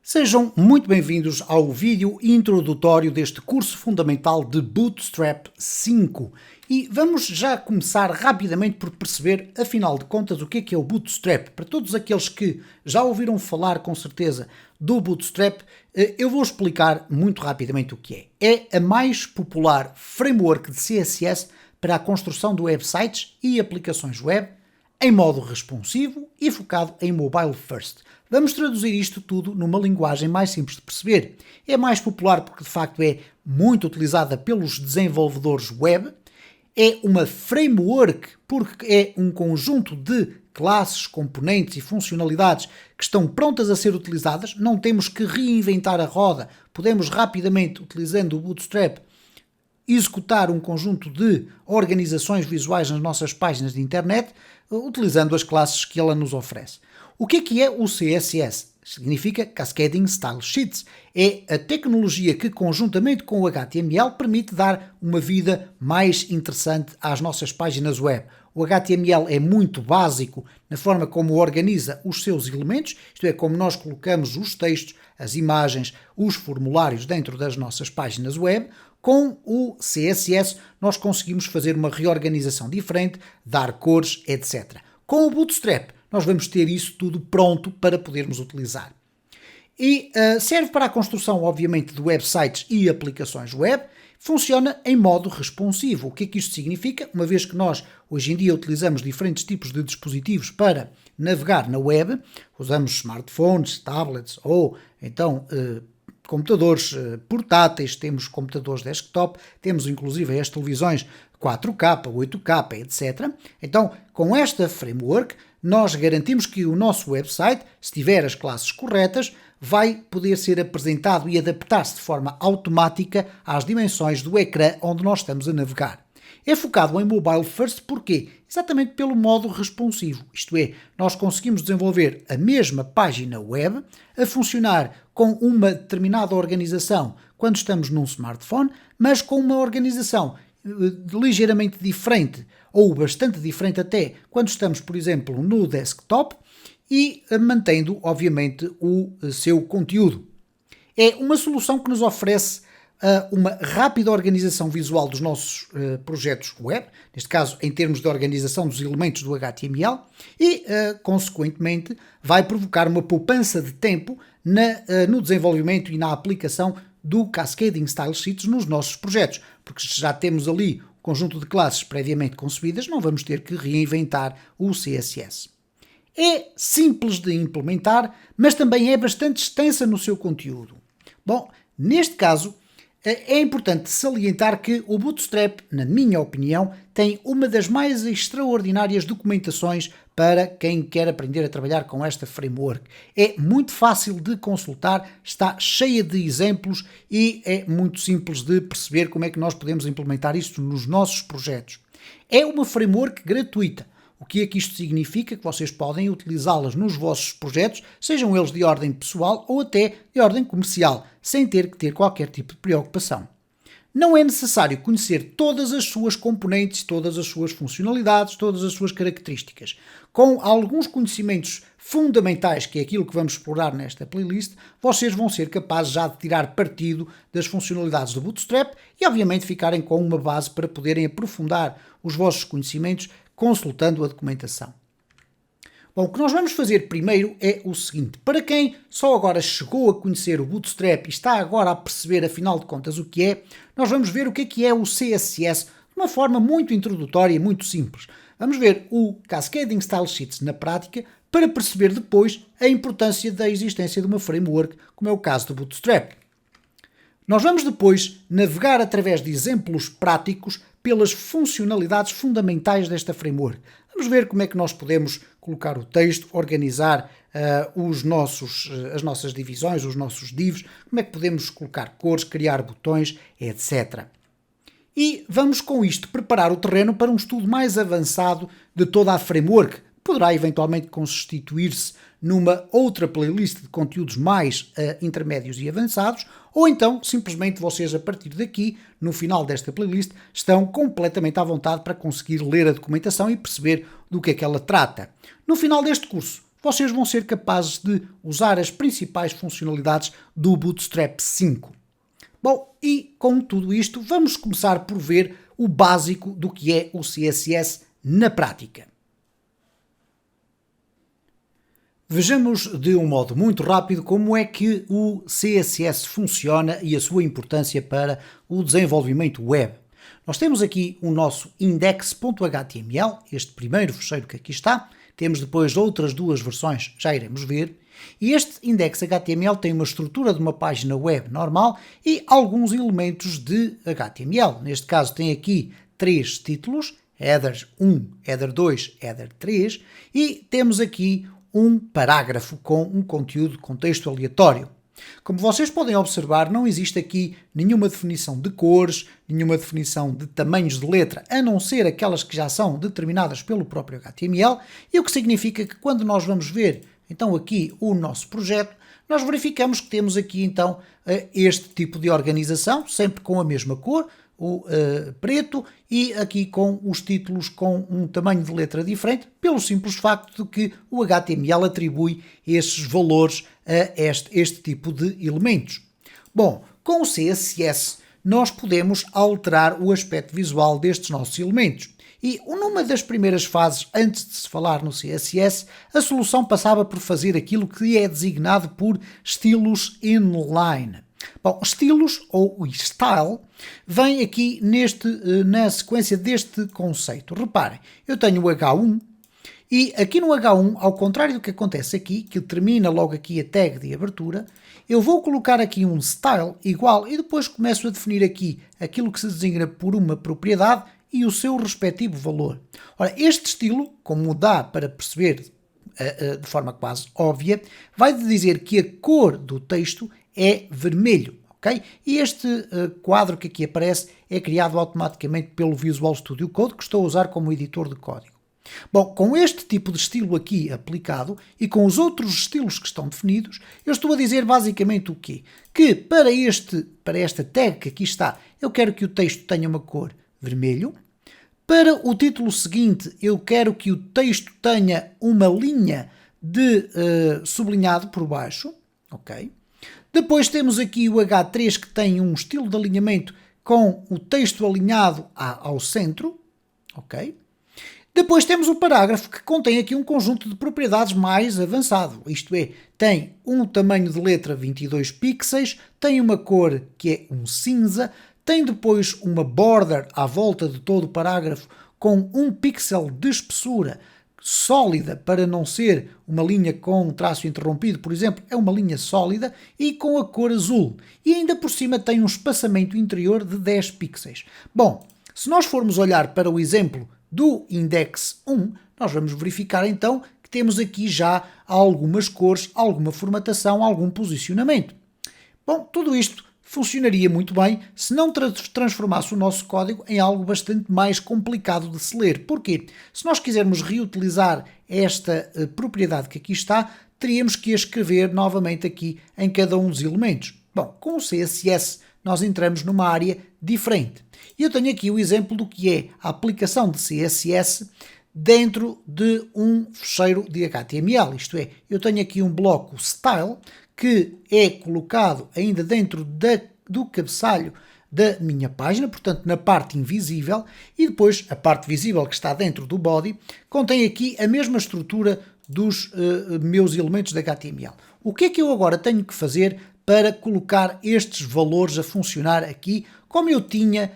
Sejam muito bem-vindos ao vídeo introdutório deste curso fundamental de Bootstrap 5 e vamos já começar rapidamente por perceber, afinal de contas, o que é o Bootstrap. Para todos aqueles que já ouviram falar com certeza do Bootstrap, eu vou explicar muito rapidamente o que é. É a mais popular framework de CSS para a construção de websites e aplicações web em modo responsivo e focado em mobile first. Vamos traduzir isto tudo numa linguagem mais simples de perceber. É mais popular porque de facto é muito utilizada pelos desenvolvedores web, é uma framework porque é um conjunto de classes, componentes e funcionalidades que estão prontas a ser utilizadas, não temos que reinventar a roda, podemos rapidamente, utilizando o Bootstrap, executar um conjunto de organizações visuais nas nossas páginas de internet, utilizando as classes que ela nos oferece. O que é o CSS? Significa Cascading Style Sheets. É a tecnologia que, conjuntamente com o HTML, permite dar uma vida mais interessante às nossas páginas web. O HTML é muito básico na forma como organiza os seus elementos, isto é, como nós colocamos os textos, as imagens, os formulários dentro das nossas páginas web. Com o CSS nós conseguimos fazer uma reorganização diferente, dar cores, etc. Com o Bootstrap nós vamos ter isso tudo pronto para podermos utilizar. E serve para a construção, obviamente, de websites e aplicações web, funciona em modo responsivo. O que é que isto significa? Uma vez que nós, hoje em dia, utilizamos diferentes tipos de dispositivos para navegar na web, usamos smartphones, tablets ou então computadores portáteis, temos computadores desktop, temos inclusive as televisões 4K, 8K, etc. Então, com esta framework, nós garantimos que o nosso website, se tiver as classes corretas, vai poder ser apresentado e adaptar-se de forma automática às dimensões do ecrã onde nós estamos a navegar. É focado em mobile first porquê? Exatamente pelo modo responsivo, isto é, nós conseguimos desenvolver a mesma página web a funcionar com uma determinada organização quando estamos num smartphone, mas com uma organização ligeiramente diferente ou bastante diferente até quando estamos, por exemplo, no desktop e mantendo, obviamente, o seu conteúdo. É uma solução que nos oferece uma rápida organização visual dos nossos projetos web, neste caso em termos de organização dos elementos do HTML e, consequentemente, vai provocar uma poupança de tempo no desenvolvimento e na aplicação do Cascading Style Sheets nos nossos projetos, porque já temos ali o conjunto de classes previamente concebidas, não vamos ter que reinventar o CSS. É simples de implementar, mas também é bastante extensa no seu conteúdo. Bom, neste caso, é importante salientar que o Bootstrap, na minha opinião, tem uma das mais extraordinárias documentações para quem quer aprender a trabalhar com esta framework. É muito fácil de consultar, está cheia de exemplos e é muito simples de perceber como é que nós podemos implementar isto nos nossos projetos. É uma framework gratuita. O que é que isto significa? Que vocês podem utilizá-las nos vossos projetos, sejam eles de ordem pessoal ou até de ordem comercial, sem ter que ter qualquer tipo de preocupação. Não é necessário conhecer todas as suas componentes, todas as suas funcionalidades, todas as suas características. Com alguns conhecimentos fundamentais, que é aquilo que vamos explorar nesta playlist, vocês vão ser capazes já de tirar partido das funcionalidades do Bootstrap e, obviamente, ficarem com uma base para poderem aprofundar os vossos conhecimentos consultando a documentação. Bom, o que nós vamos fazer primeiro é o seguinte. Para quem só agora chegou a conhecer o Bootstrap e está agora a perceber, afinal de contas, o que é, nós vamos ver o que é o CSS de uma forma muito introdutória e muito simples. Vamos ver o Cascading Style Sheets na prática para perceber depois a importância da existência de uma framework, como é o caso do Bootstrap. Nós vamos depois navegar através de exemplos práticos pelas funcionalidades fundamentais desta framework. Vamos ver como é que nós podemos colocar o texto, organizar as nossas divisões, os nossos divs, como é que podemos colocar cores, criar botões, etc. E vamos com isto preparar o terreno para um estudo mais avançado de toda a framework. Poderá eventualmente constituir-se numa outra playlist de conteúdos mais intermédios e avançados, ou então simplesmente vocês a partir daqui, no final desta playlist, estão completamente à vontade para conseguir ler a documentação e perceber do que é que ela trata. No final deste curso vocês vão ser capazes de usar as principais funcionalidades do Bootstrap 5. Bom, e com tudo isto, vamos começar por ver o básico do que é o CSS na prática. Vejamos de um modo muito rápido como é que o CSS funciona e a sua importância para o desenvolvimento web. Nós temos aqui o nosso index.html, este primeiro fecheiro que aqui está. Temos depois outras duas versões, já iremos ver. E este index.html tem uma estrutura de uma página web normal e alguns elementos de HTML. Neste caso tem aqui 3 títulos, header 1, header 2, header 3, e temos aqui um parágrafo com um conteúdo de contexto aleatório. Como vocês podem observar, não existe aqui nenhuma definição de cores, nenhuma definição de tamanhos de letra, a não ser aquelas que já são determinadas pelo próprio HTML, e o que significa que quando nós vamos ver então aqui o nosso projeto, nós verificamos que temos aqui então este tipo de organização, sempre com a mesma cor, o preto, e aqui com os títulos com um tamanho de letra diferente, pelo simples facto de que o HTML atribui estes valores a este tipo de elementos. Bom, com o CSS nós podemos alterar o aspecto visual destes nossos elementos. E numa das primeiras fases, antes de se falar no CSS, a solução passava por fazer aquilo que é designado por estilos inline. Bom, estilos, ou style, vem aqui na sequência deste conceito. Reparem, eu tenho o H1 e aqui no H1, ao contrário do que acontece aqui, que termina logo aqui a tag de abertura, eu vou colocar aqui um style igual e depois começo a definir aqui aquilo que se designa por uma propriedade e o seu respectivo valor. Ora, este estilo, como dá para perceber de forma quase óbvia, vai dizer que a cor do texto é vermelho, ok? E este quadro que aqui aparece é criado automaticamente pelo Visual Studio Code, que estou a usar como editor de código. Bom, com este tipo de estilo aqui aplicado e com os outros estilos que estão definidos, eu estou a dizer basicamente o quê? Que para esta tag que aqui está, eu quero que o texto tenha uma cor vermelho. Para o título seguinte, eu quero que o texto tenha uma linha de sublinhado por baixo, ok? Depois temos aqui o H3 que tem um estilo de alinhamento com o texto alinhado ao centro, ok? Depois temos o parágrafo que contém aqui um conjunto de propriedades mais avançado, isto é, tem um tamanho de letra 22 pixels, tem uma cor que é um cinza, tem depois uma border à volta de todo o parágrafo com 1 pixel de espessura sólida, para não ser uma linha com um traço interrompido, por exemplo, é uma linha sólida e com a cor azul. E ainda por cima tem um espaçamento interior de 10 pixels. Bom, se nós formos olhar para o exemplo do index 1, nós vamos verificar então que temos aqui já algumas cores, alguma formatação, algum posicionamento. Bom, tudo isto funcionaria muito bem se não transformasse o nosso código em algo bastante mais complicado de se ler. Porquê? Se nós quisermos reutilizar esta propriedade que aqui está, teríamos que a escrever novamente aqui em cada um dos elementos. Bom, com o CSS nós entramos numa área diferente. E eu tenho aqui o exemplo do que é a aplicação de CSS dentro de um fecheiro de HTML. Isto é, eu tenho aqui um bloco style que é colocado ainda dentro do cabeçalho da minha página, portanto na parte invisível, e depois a parte visível que está dentro do body contém aqui a mesma estrutura dos meus elementos de HTML. O que é que eu agora tenho que fazer para colocar estes valores a funcionar aqui, como eu tinha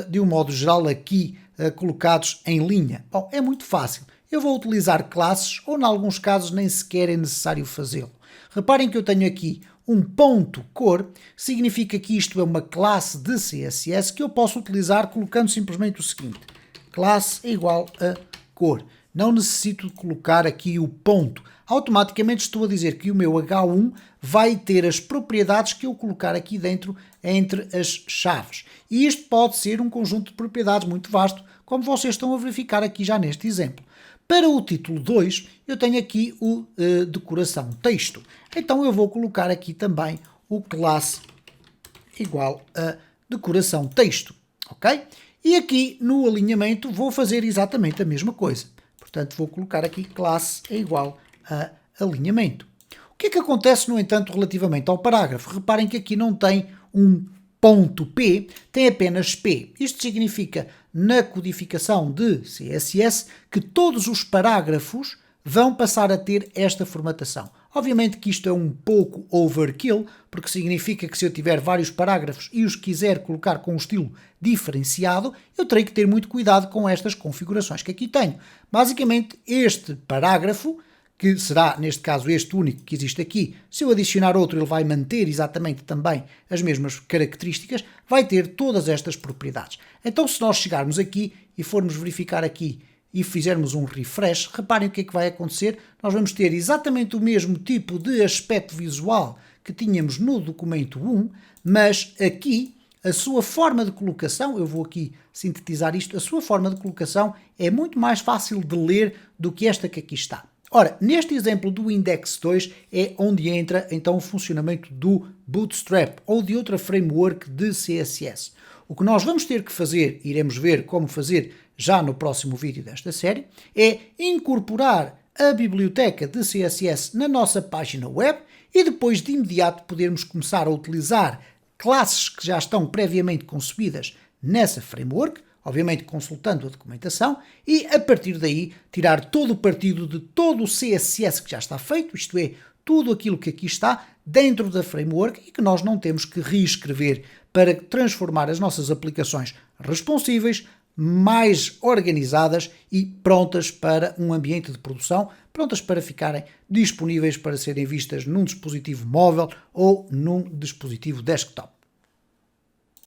de um modo geral aqui colocados em linha? Bom, é muito fácil. Eu vou utilizar classes ou, em alguns casos, nem sequer é necessário fazê-lo. Reparem que eu tenho aqui um ponto cor, significa que isto é uma classe de CSS que eu posso utilizar colocando simplesmente o seguinte: classe é igual a cor. Não necessito de colocar aqui o ponto. Automaticamente estou a dizer que o meu H1 vai ter as propriedades que eu colocar aqui dentro entre as chaves. E isto pode ser um conjunto de propriedades muito vasto, como vocês estão a verificar aqui já neste exemplo. Para o título 2, eu tenho aqui o decoração texto. Então eu vou colocar aqui também o classe igual a decoração texto, ok? E aqui no alinhamento vou fazer exatamente a mesma coisa. Portanto, vou colocar aqui classe é igual a alinhamento. O que é que acontece, no entanto, relativamente ao parágrafo? Reparem que aqui não tem um ponto P, tem apenas P. Isto significa, na codificação de CSS, que todos os parágrafos vão passar a ter esta formatação. Obviamente que isto é um pouco overkill, porque significa que se eu tiver vários parágrafos e os quiser colocar com um estilo diferenciado, eu terei que ter muito cuidado com estas configurações que aqui tenho. Basicamente, este parágrafo, que será, neste caso, este único que existe aqui, se eu adicionar outro, ele vai manter exatamente também as mesmas características, vai ter todas estas propriedades. Então, se nós chegarmos aqui e formos verificar aqui e fizermos um refresh, reparem o que é que vai acontecer. Nós vamos ter exatamente o mesmo tipo de aspecto visual que tínhamos no documento 1, mas aqui a sua forma de colocação, eu vou aqui sintetizar isto, a sua forma de colocação é muito mais fácil de ler do que esta que aqui está. Ora, neste exemplo do Index 2 é onde entra então o funcionamento do Bootstrap ou de outra framework de CSS. O que nós vamos ter que fazer, iremos ver como fazer já no próximo vídeo desta série, é incorporar a biblioteca de CSS na nossa página web e depois de imediato podermos começar a utilizar classes que já estão previamente concebidas nessa framework, obviamente consultando a documentação, e a partir daí tirar todo o partido de todo o CSS que já está feito, isto é, tudo aquilo que aqui está dentro da framework e que nós não temos que reescrever para transformar as nossas aplicações responsíveis, mais organizadas e prontas para um ambiente de produção, prontas para ficarem disponíveis para serem vistas num dispositivo móvel ou num dispositivo desktop.